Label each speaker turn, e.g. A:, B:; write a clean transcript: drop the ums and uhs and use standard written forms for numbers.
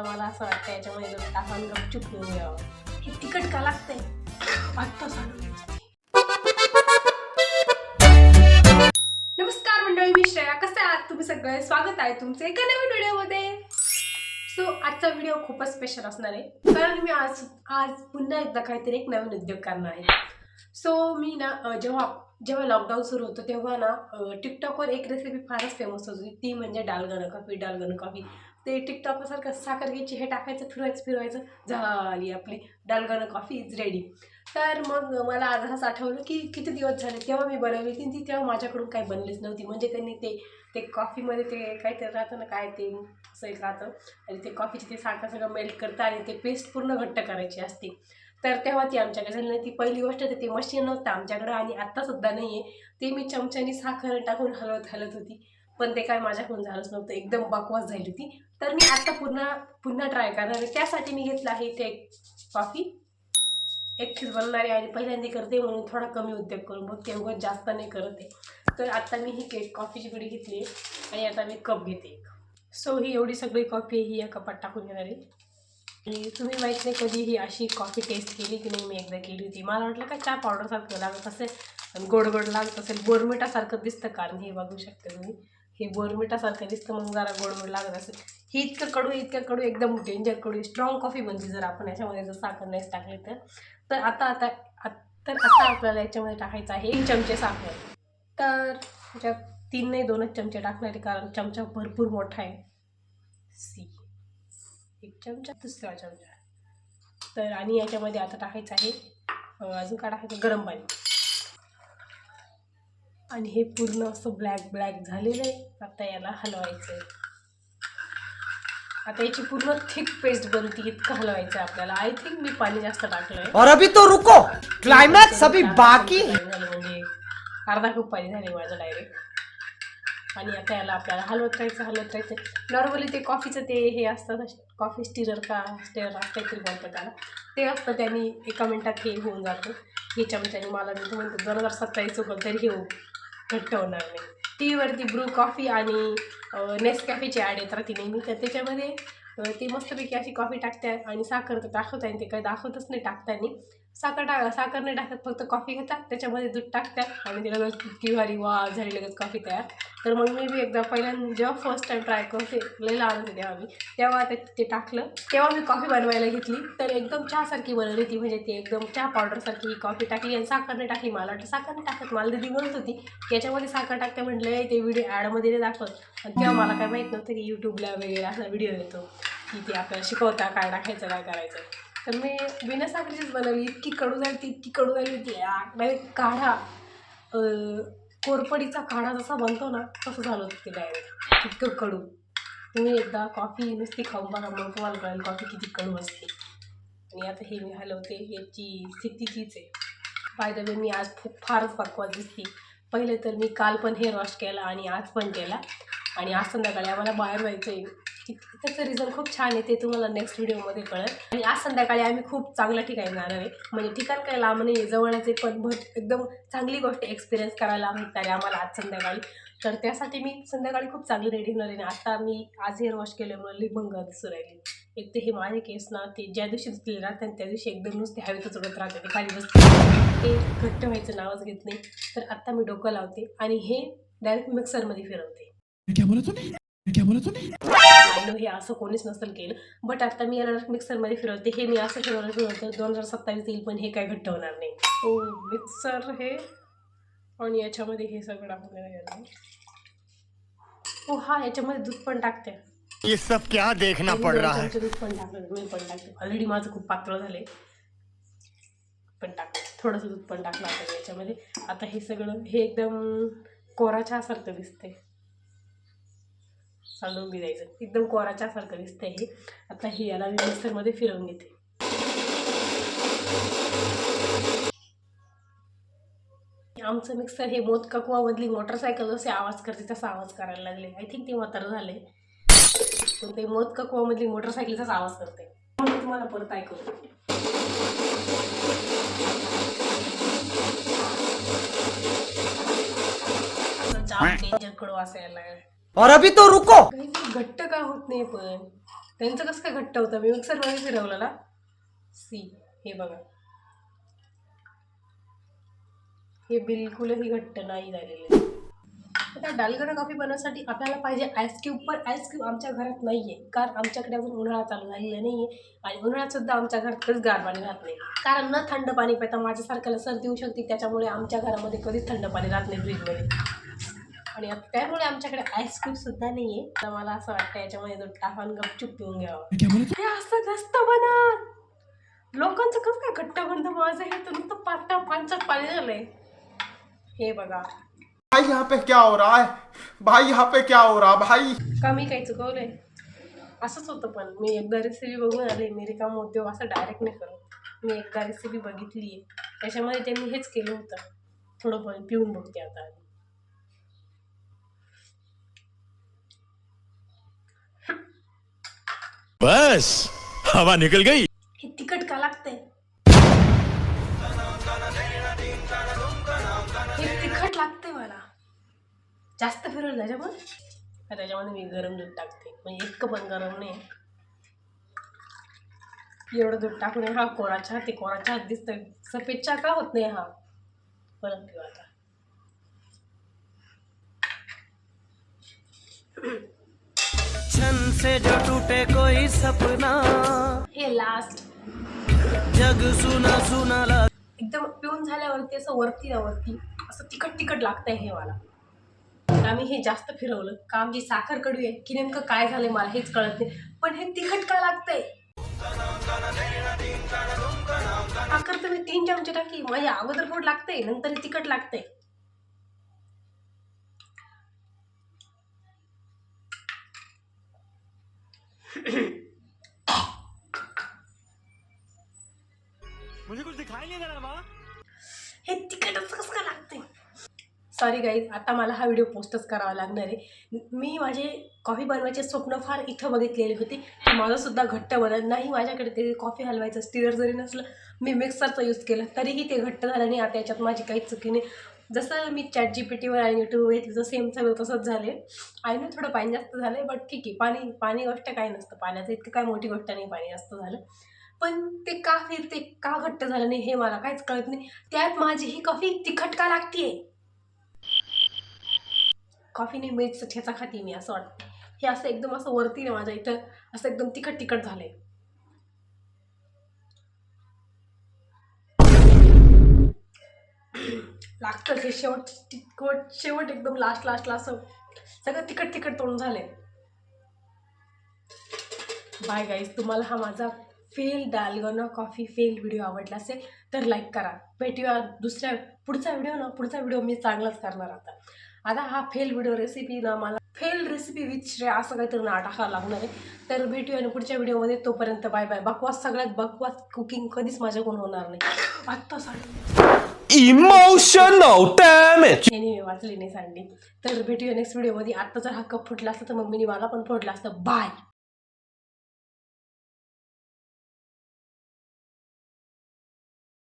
A: मला असं वाटतं याच्यामध्ये जर टाकून गपचूप पिऊन घ्यावं. हे तिखट का लागतंय वाटतं सांगून. नमस्कार मंडळी, मी श्रेया. कसे आहात तुम्ही सगळे? स्वागत आहे तुमचे एका नवीन व्हिडिओमध्ये. सो आजचा व्हिडिओ खूपच स्पेशल असणार आहे, कारण मी आज पुन्हा एकदा काहीतरी एक नवीन उद्योग करणार आहे. सो मी ना जेव्हा लॉकडाऊन सुरू होतं तेव्हा ना टिकटॉकवर एक रेसिपी फारच फेमस होती, ती म्हणजे डालगन कॉफी. ते टिकटॉकसारखं साखर घ्यायची, हे टाकायचं, फिरवायचं, झाली आपली डालगन कॉफी इज रेडी. तर मग मला आज असं आठवलं की किती दिवस झाले तेव्हा मी बनवली होती, ती तेव्हा माझ्याकडून काही बनलीच नव्हती. म्हणजे त्यांनी ते कॉफीमध्ये ते काहीतरी राहतं ना, काय ते असं एक राहतं, आणि ते कॉफीची ते साखर सगळं मेल्ट करतं आणि ते पेस्ट पूर्ण घट्ट करायची असते. तर तेव्हा ती आमच्याकडे झाली नाही. ती पहिली गोष्ट तर ते मशीन नव्हतं आमच्याकडं, आणि आत्तासुद्धा नाही आहे. ते मी चमच्यानी साखर टाकून हलवत होती, पण ते काय माझ्याकडून झालंच नव्हतं. एकदम बकवास झाली होती. तर मी आता पुन्हा ट्राय करणार आहे. त्यासाठी मी घेतलं आहे ते कॉफी एकटीच बनणार आहे, आणि पहिल्यांदा करते म्हणून थोडा कमी उद्योग करून बघ, तेवढं जास्त नाही करत आहे. तर आता मी ही कॉफीची पुडी घेतली आणि आता मी कप घेते. सो ही एवढी सगळी कॉफी ही या कपात टाकून घेणार आहे. आणि तुम्ही माहीत नाही कधी ही अशी कॉफी टेस्ट केली की नाही. मी एकदा केली होती. मला वाटलं का चहा पावडरसारखं लागत असेल आणि गोड लागत असेल, बोरमिठासारखं दिसतं, कारण हे बघू शकता तुम्ही, हे बोरमिठासारखं दिसतं, मग जरा गोड लागत असेल. ही इतकं कडू एकदम डेंजर कडू स्ट्रॉंग कॉफी बनते जर आपण याच्यामध्ये जर साखर नाहीच टाकली तर आता आपल्याला याच्यामध्ये टाकायचं आहे 1 चमचे साखर. तर त्याच्यात 3 नाही 2च चमचे टाकणार आहे, कारण चमचा भरपूर मोठा आहे. 1 चमचा, दुसरा चमचा. तर आणि याच्यामध्ये आता टाकायचं आहे अजून काय टाकायचं, गरम पाणी. आणि हे पूर्ण असं ब्लॅक झालेलं आहे. आता याला हलवायचं आहे. आता याची पूर्ण थिक पेस्ट बनती, इतकं हलवायचं आहे आपल्याला. आय थिंक मी पाणी जास्त टाकलंय.
B: और अभी तो रुको, क्लाइमैक्स अभी बाकी.
A: म्हणजे अर्धा कप पाणी झाले माझं डायरेक्ट. आणि आता याला आपल्याला हलवत राहायचं. नॉर्मली ते कॉफीचं ते हे असतं, कॉफी स्टिरर असं काहीतरी बोलतं त्याला, ते असतं, त्यांनी एका मिनिटात हे होऊन जातं. हे चमच्याने मला मी म्हणतो 2027 होतं तरी हे घट्ट होणार नाही. टीवरती ब्रू कॉफी आणि नेसकॅफेची ॲड येत राहते नेहमी, तर त्याच्यामध्ये ते मस्तपैकी अशी कॉफी टाकते आणि साखर तर दाखवत आहे, ते काही दाखवतच नाही टाकताना. साखर नाही टाकत, फक्त कॉफी घेतात, त्याच्यामध्ये दूध टाकतात आणि ते लगेच इतकी भारी वा झाली लगेच कॉफी तयार. तर मग मी बी एकदा पहिल्यांदा जेव्हा फर्स्ट टाईम ट्राय करते, लई लहान होते तेव्हा ते टाकलं. तेव्हा मी कॉफी बनवायला घेतली, तर एकदम चहासारखी बनवली ती. म्हणजे ती एकदम चहा पावडरसारखी ही कॉफी टाकली आणि साखर नाही टाकली. मला वाटतं साखर नाही टाकत, मला दीदी म्हणत होती याच्यामध्ये साखर टाकते, म्हटलं ते व्हिडिओ ॲडमध्ये नाही दाखवत. आणि तेव्हा मला काय माहीत नव्हतं की यूट्यूबला वगैरे असा व्हिडिओ येतो की ते आपल्याला शिकवता काय टाकायचं काय करायचं. तर मी बिना साखरेचीच बनवली. इतकी कडू झाली होती डायरेक्ट काढा, कोरपडीचा काढा जसा बनतो ना तसं झालं होतं ते डायरेक्ट, इतकं कडू. तुम्ही एकदा कॉफी नुसती खाऊन बघा, मग तुम्हाला कळेल कॉफी किती कडू असते. आणि आता हे मी हलवते, याची स्थिती तीच आहे. बाय द वे मी आज फारच बकवास दिसते. पहिले तर मी काल पण हेअर वॉश केला आणि आज पण केला, आणि आज संध्याकाळी आम्हाला बाहेर जायचं आहे. त्याचं रिझन खूप छान आहे, ते तुम्हाला नेक्स्ट व्हिडिओमध्ये कळेल. आणि आज संध्याकाळी आम्ही खूप चांगल्या ठिकाणी जाणार आहे. म्हणजे ठिकाण काय लांब नाही, जवळच आहे, पण एकदम चांगली गोष्ट एक्सपिरियन्स करायला भेटणार आहे आम्हाला आज संध्याकाळी. तर त्यासाठी मी संध्याकाळी खूप चांगली रेडी होणार आहे. आता मी आज हेअर वॉश केल्यामुळे लिबंग दिसू राहिली. एक तर हे माझे केस ना, ते ज्या दिवशी धुतलेले राहतात त्या दिवशी एकदम नुसते हवेतच उडत राहते, ते खाली बसते, ते घट्ट व्हायचं नावच घेत नाही. तर आता मी डोकं लावते आणि हे डायरेक्ट मिक्सरमध्ये फिरवते. आय नो हे असं कोणीच नसेल केलं, बट आता मी याला मिक्सरमध्ये फिरवते. हे मी असं फिरवतं 2027 येईल, पण हे काय घट्ट होणार नाही. तो मिक्सर हे, आणि याच्यामध्ये हे सगळं टाकून हो हा, याच्यामध्ये दूध पण टाकते.
B: ये सब क्या देखना पड़ रहा है.
A: दूध पण टाकलं, मी पण टाकते. ऑलरेडी माझं खूप पातळ झाले, पण टाकते थोडंसं दूध पण टाकलं आता याच्यामध्ये. आता हे सगळं हे एकदम कोरा चहासारखं दिसतंय, सांडून बी द्यायचं, एकदम कोरा चहासारखं दिसतंय हे. आता हे याला मी मिक्सरमध्ये फिरवून घेते. आमचं मिक्सर हे मोदका कुवामधली मोटरसायकल जसे आवाज करते तसा आवाज करायला लागले. आय थिंक ते म्हातारं झाले, पण ते मोदका कुवामधली मोटरसायकलचाच आवाज करते. म्हणून तुम्हाला परत ऐकवतो. डेंजर कडू असायला.
B: और अभी तो रुको,
A: घट्ट का होत नाही पण त्यांचं कसं काय घट्ट होतं, मी मिक्सरमध्ये फिरवलं ना. सी हे बघा, हे बिलकुलही घट्ट नाही झालेलं आहे. आता डालगोना कॉफी बनवण्यासाठी आपल्याला पाहिजे आईस क्यूब. पण आईस क्यूब आमच्या घरात नाही आहे, कारण आमच्याकडे अजून उन्हाळा चालू झालेला नाही आहे. आणि उन्हाळ्यात सुद्धा आमच्या घरात कधीच गार पाणी राहत नाही, कारण न थंड पाणी पिता माझ्यासारख्याला सर्दी होऊ शकते. त्याच्यामुळे आमच्या घरामध्ये कधीच थंड पाणी राहत नाही फ्रीजमध्ये. आणि आता त्यामुळे आमच्याकडे आईस क्यूब सुद्धा नाही आहे. तर मला असं वाटतं याच्यामध्ये जो टाकून गपचूप पिऊन घ्यावं. हे असं नसतं बनत. लोकांचं कसं काय घट्ट बनतं, माझं हे तर नुसतं पातळ पांचट पाणी झालंय. हे बघा
C: भाई यहाँ पे क्या हो रहा है, भाई यहाँ पे क्या हो रहा भाई.
A: का मी काही चुकवलंय? असंच होतं. पण मी एकदा रेसिपी बघून आले, मी रिकामा उद्योग असं डायरेक्ट नाही करत. मी एकदा रेसिपी बघितली आहे, त्याच्यामध्ये त्यांनी हेच केलं होतं. थोडं पण पिऊन बघते आता.
D: बस हवा निकल गई.
A: हे तिखट का लागतंय? हे तिखट लागतंय मला. जास्त फिरवलं त्याच्यामध्ये मी गरम दूध टाकते, म्हणजे इतकं पण गरम नाही. एवढं दूध टाकून हा कोरा चहा, ते कोरा चहा दिसतंय. सफेद चहा का होत नाही हा? परत पिऊ आता.
E: छन से जो टूटे कोई सपना,
A: हे लास्ट
E: जग सुना सुना ला.
A: एकदम पिऊन झाल्यावरती असं वरती असं तिखट तिखट लागतंय हे मला. आम्ही हे जास्त फिरवलं का आमची साखर कडू आहे की नेमकं काय झालंय मला हेच कळत नाही. पण हे तिखट का लागतंय? साखर तर मी 3 चमचे टाकली, माझ्या अगोदर गोड लागतंय, नंतर हे तिखट लागतंय.
D: मुझे कुछ दिखाई नहीं दे रहा माँ.
A: हे तिखटच कसं का लागतंय? सॉरी गाईज, आता मला हा व्हिडिओ पोस्टच करावा लागणार आहे. मी माझे कॉफी बनवायचे स्वप्न फार इथं बघितलेले होते की माझंसुद्धा घट्ट बनत नाही. माझ्याकडे ते कॉफी हलवायचं स्टिरर जरी नसलं, मी मिक्सरचा यूज केला तरीही ते घट्ट झालं नाही. आता याच्यात माझी काहीच चुकी नाही. जसं मी ChatGPTवर आणि यूट्यूबवर घेतलं सेम सगळं तसंच झाले. आईने थोडं पाणी जास्त झालं बट ठीक आहे. पाणी गोष्ट काही नसतं, पाण्याचं इतकं काय मोठी गोष्ट नाही पाणी जास्त झालं. पण ते का घट्ट झालं नाही हे मला काहीच कळत नाही. त्यात माझी ही कॉफी तिखट का लागतीये? कॉफीने मिरचीचा ठेचा खाते मी असं वाटतं. हे असं एकदम असं वरती ना माझ्या इथं असं एकदम तिखट तिखट झालंय. लागतं ते शेवट एकदम लास्टला असं सगळं तिखट तिखट तोंड झालंय. बाय गाईज, तुम्हाला हा माझा डालगोना कॉफी फेल व्हिडिओ आवडला असेल तर लाईक करा. भेटूया पुढचा व्हिडिओ मी चांगलाच करणार. आता हा फेल व्हिडिओ रेसिपी ना मला फेल रेसिपी विथ श्रेया असं काहीतरी ना टाकावं लागणार आहे. तर भेटूया ना पुढच्या व्हिडिओमध्ये. तोपर्यंत बाय बाय. सगळ्यात बकवास कुकिंग कधीच माझ्याकडून होणार नाही. आत्ता सांगते
E: इमोशनल डॅमेज.
A: मी वाचली नाही सांगली. तर भेटूया नेक्स्ट व्हिडिओमध्ये. आत्ता जर हा कप फुटला असता तर मम्मीने मला पण फोडला असतं. बाय.